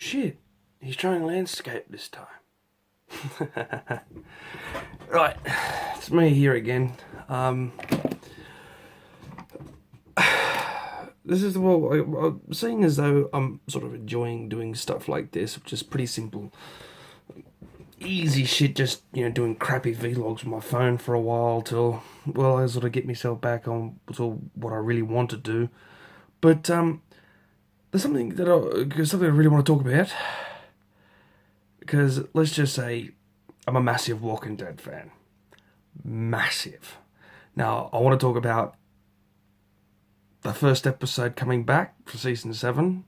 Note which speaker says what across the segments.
Speaker 1: Shit, he's trying landscape this time. Right, it's me here again. This is, well, seeing as though I'm sort of enjoying doing stuff like this, which is pretty simple, easy shit, just, doing crappy vlogs with my phone for a while till, well, I sort of get myself back on to what I really want to do. But, there's something I really want to talk about. Because let's just say I'm a massive Walking Dead fan. Massive. Now, I want to talk about the first episode coming back for season 7.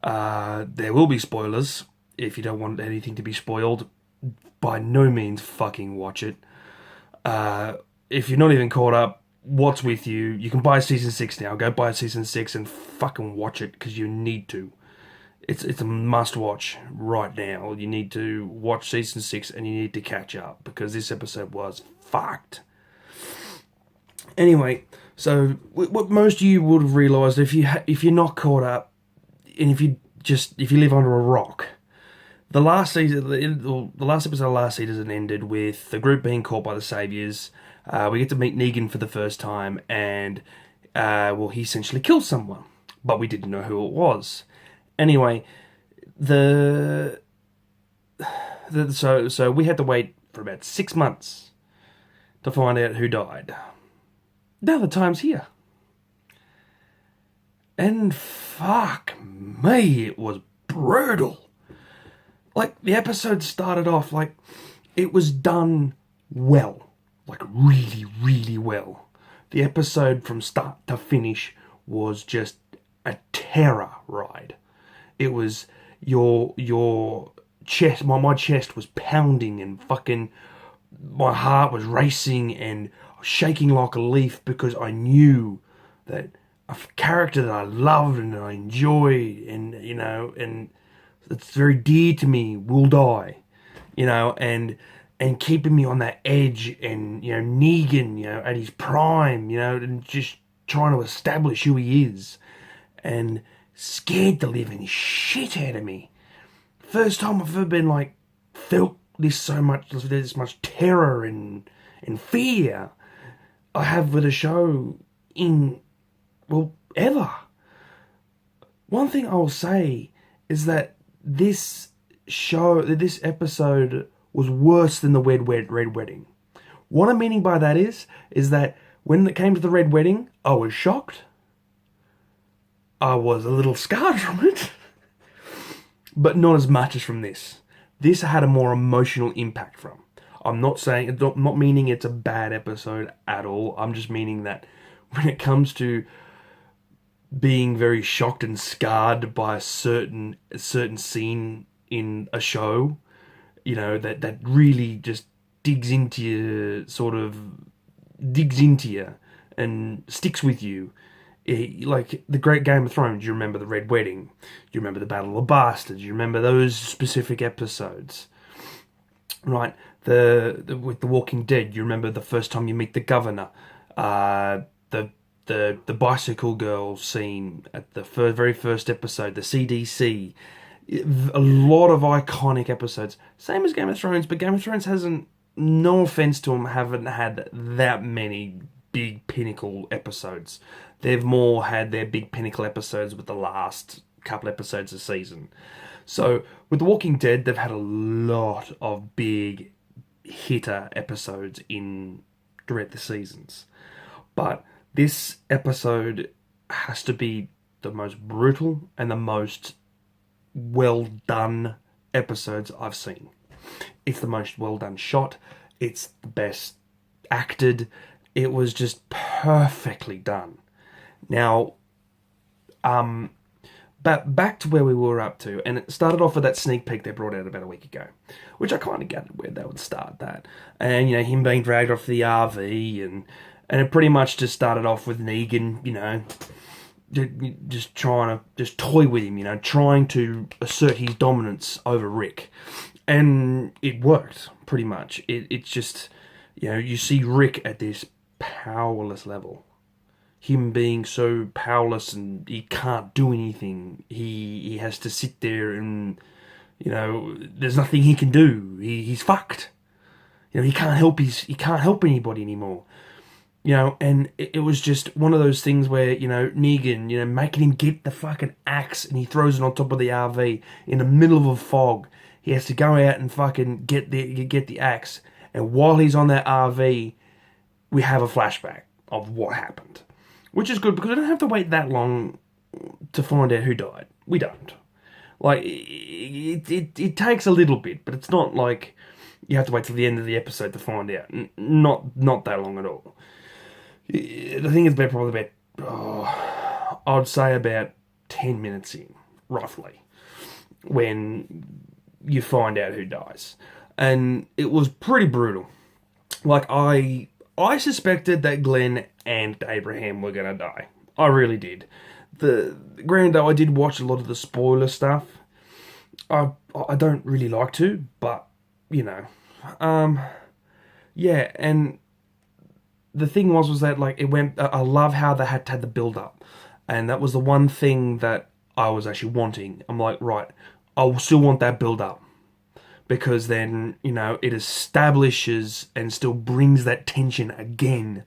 Speaker 1: There will be spoilers. If you don't want anything to be spoiled, by no means fucking watch it. If you're not even caught up, what's with you? You can buy season 6 now. Go buy season 6 and fucking watch it because you need to. It's a must watch right now. You need to watch season 6 and you need to catch up because this episode was fucked. Anyway, so what most of you would have realised if you're not caught up, and if you live under a rock, the last episode of the last season ended with the group being caught by the Saviors. We get to meet Negan for the first time, and he essentially kills someone, but we didn't know who it was. Anyway, so we had to wait for about 6 months to find out who died. Now the time's here. And fuck me, it was brutal. Like, the episode started off like it was done well. Like, really, really well. The episode from start to finish was just a terror ride. It was your chest, my chest was pounding and fucking, my heart was racing and shaking like a leaf because I knew that a character that I loved and I enjoyed and it's very dear to me will die, and keeping me on that edge and, Negan, at his prime, and just trying to establish who he is and scared the living shit out of me. First time I've ever been felt this much terror and fear I have with a show ever. One thing I will say is that this episode was worse than the Red Wedding. What I'm meaning by that is that when it came to the Red Wedding, I was shocked. I was a little scarred from it, but not as much as from this. This had a more emotional impact from. I'm not meaning it's a bad episode at all. I'm just meaning that when it comes to being very shocked and scarred by a certain scene in a show, that really just digs into you and sticks with you. Like the Great Game of Thrones, you remember the Red Wedding, you remember the Battle of the Bastards, you remember those specific episodes, right? With The Walking Dead, you remember the first time you meet the governor, the bicycle girl scene at the very first episode, the CDC, a lot of iconic episodes, same as Game of Thrones, but Game of Thrones hasn't, no offense to them, haven't had that many big pinnacle episodes. They've more had their big pinnacle episodes with the last couple episodes of season. So with The Walking Dead, they've had a lot of big hitter episodes throughout the seasons. But this episode has to be the most brutal and the most well done episodes I've seen. It's the most well done shot. It's the best acted. It was just perfectly done. Now, but back to where we were up to, and it started off with that sneak peek they brought out about a week ago, which I kind of gathered where they would start that, and him being dragged off the RV, and it pretty much just started off with Negan, just trying to just toy with him, trying to assert his dominance over Rick, and it worked pretty much. It's just, you see Rick at this powerless level. him being so powerless and he can't do anything. He has to sit there and, there's nothing he can do. He's fucked. He can't help anybody anymore. And it was just one of those things where, Negan, making him get the fucking axe and he throws it on top of the RV in the middle of a fog. He has to go out and fucking get the axe. And while he's on that RV, we have a flashback of what happened. Which is good because we don't have to wait that long to find out who died. We don't. Like, it takes a little bit, but it's not like you have to wait till the end of the episode to find out. Not that long at all. I think it's probably about, I'd say about 10 minutes in, roughly, when you find out who dies. And it was pretty brutal. Like, I suspected that Glenn and Abraham were going to die. I really did. Granted, though, I did watch a lot of the spoiler stuff. I don't really like to, but, yeah, and the thing was that, like, it went, I love how they had the build-up, and that was the one thing that I was actually wanting. I'm like, right, I still want that build-up, because then, it establishes and still brings that tension again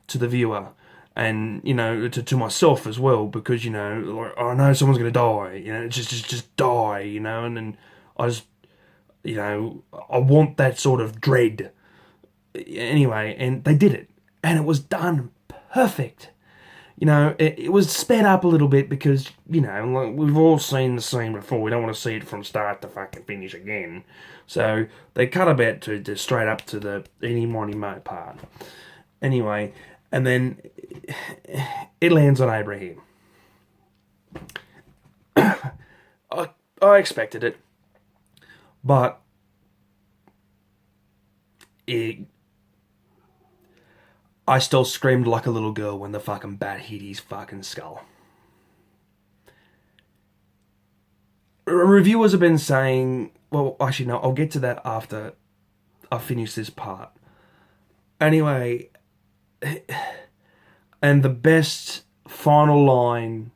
Speaker 1: to the viewer, and, to myself as well, because, like, I know someone's going to die, just die, and then I just, I want that sort of dread. Anyway, and they did it, and it was done perfect. It was sped up a little bit because, like, we've all seen the scene before. We don't want to see it from start to fucking finish again. So they cut a bit to straight up to the Eeny, Miny, Moe part. Anyway, and then it lands on Abraham. I expected it, but I still screamed like a little girl when the fucking bat hit his fucking skull. Reviewers have been saying, well, actually, no, I'll get to that after I finish this part. Anyway, and the best final line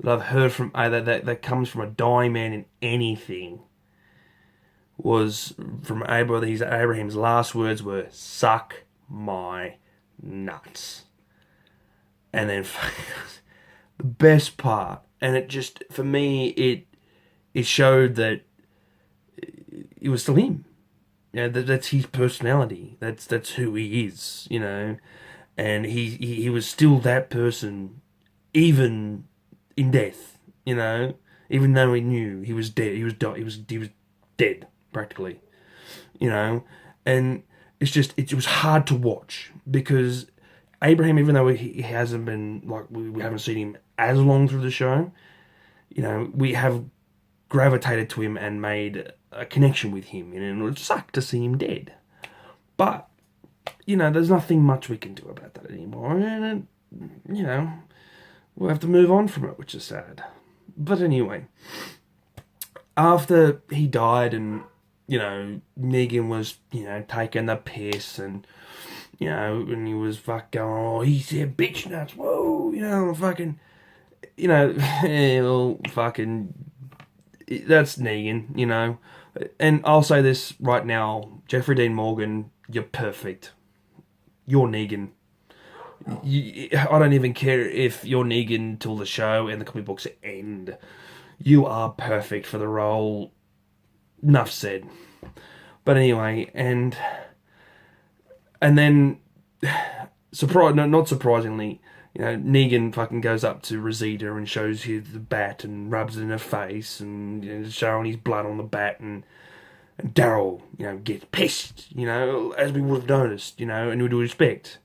Speaker 1: that I've heard from that comes from a dying man in anything was from Abraham's last words were, "Suck my nuts." And then the best part, and it just, for me, it showed that it was still him. That's his personality. That's who he is, and he was still that person, even in death, even though he knew he was dead. He was dead practically, and it's just, it was hard to watch because Abraham, even though he hasn't been, like, we haven't seen him as long through the show, we have gravitated to him and made a connection with him, and it would suck to see him dead. But, there's nothing much we can do about that anymore, and, we'll have to move on from it, which is sad. But anyway, after he died and, Negan was, taking the piss and, and he was fucking going, oh, he said bitch nuts, whoa, fucking, well, fucking, that's Negan, And I'll say this right now, Jeffrey Dean Morgan, you're perfect. You're Negan. I don't even care if you're Negan till the show and the comic books end. You are perfect for the role. Enough said. But anyway, and then, not surprisingly, Negan fucking goes up to Rosita and shows her the bat and rubs it in her face and showing his blood on the bat, and Daryl, gets pissed, as we would have noticed, and we would expect.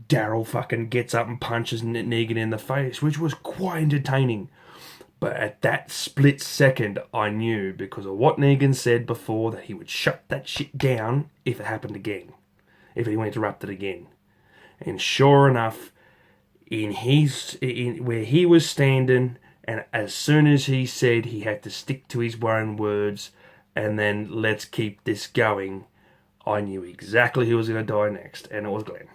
Speaker 1: Daryl fucking gets up and punches Negan in the face, which was quite entertaining. But at that split second, I knew, because of what Negan said before, that he would shut that shit down if it happened again. If he interrupted again. And sure enough, in where he was standing, and as soon as he said he had to stick to his own words, and then let's keep this going, I knew exactly who was going to die next, and it was Glenn.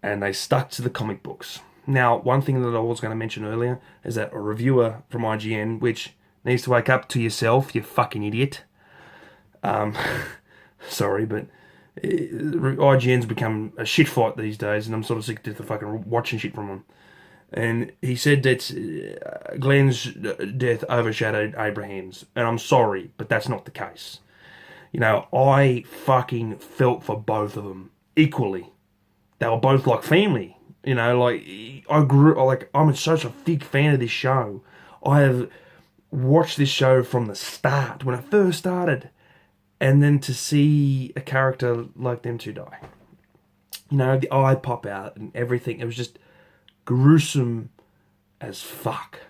Speaker 1: and they stuck to the comic books. Now, one thing that I was going to mention earlier is that a reviewer from IGN, which needs to wake up to yourself, you fucking idiot. Sorry, but IGN's become a shit fight these days, and I'm sort of sick of the fucking watching shit from them. And he said that Glenn's death overshadowed Abraham's, and I'm sorry, but that's not the case. You know, I fucking felt for both of them equally. They were both like family. You know, like I'm such a big fan of this show. I have watched this show from the start, when it first started, and then to see a character like them two die. You know, the eye pop out and everything. It was just gruesome as fuck.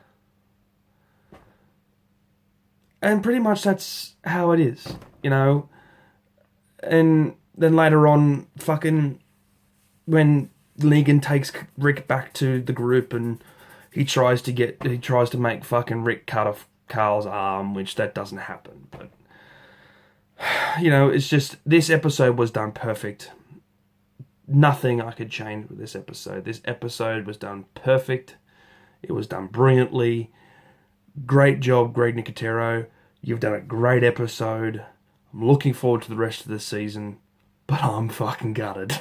Speaker 1: And pretty much that's how it is, you know. And then later on, fucking, when Negan takes Rick back to the group and he tries to make fucking Rick cut off Carl's arm, which that doesn't happen. But, you know, it's just, this episode was done perfect. Nothing I could change with this episode. This episode was done perfect. It was done brilliantly. Great job, Greg Nicotero. You've done a great episode. I'm looking forward to the rest of the season, but I'm fucking gutted.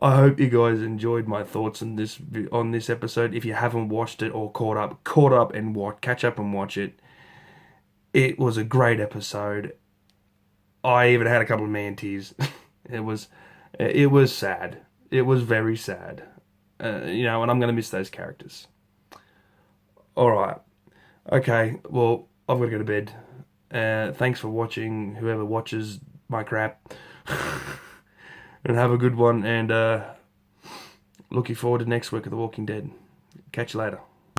Speaker 1: I hope you guys enjoyed my thoughts on this episode. If you haven't watched it or caught up and catch up and watch it. It was a great episode. I even had a couple of man tears. It was sad. It was very sad. You know, and I'm going to miss those characters. All right. Okay, well, I've got to go to bed. Thanks for watching, whoever watches my crap. And have a good one, and looking forward to next week of The Walking Dead. Catch you later.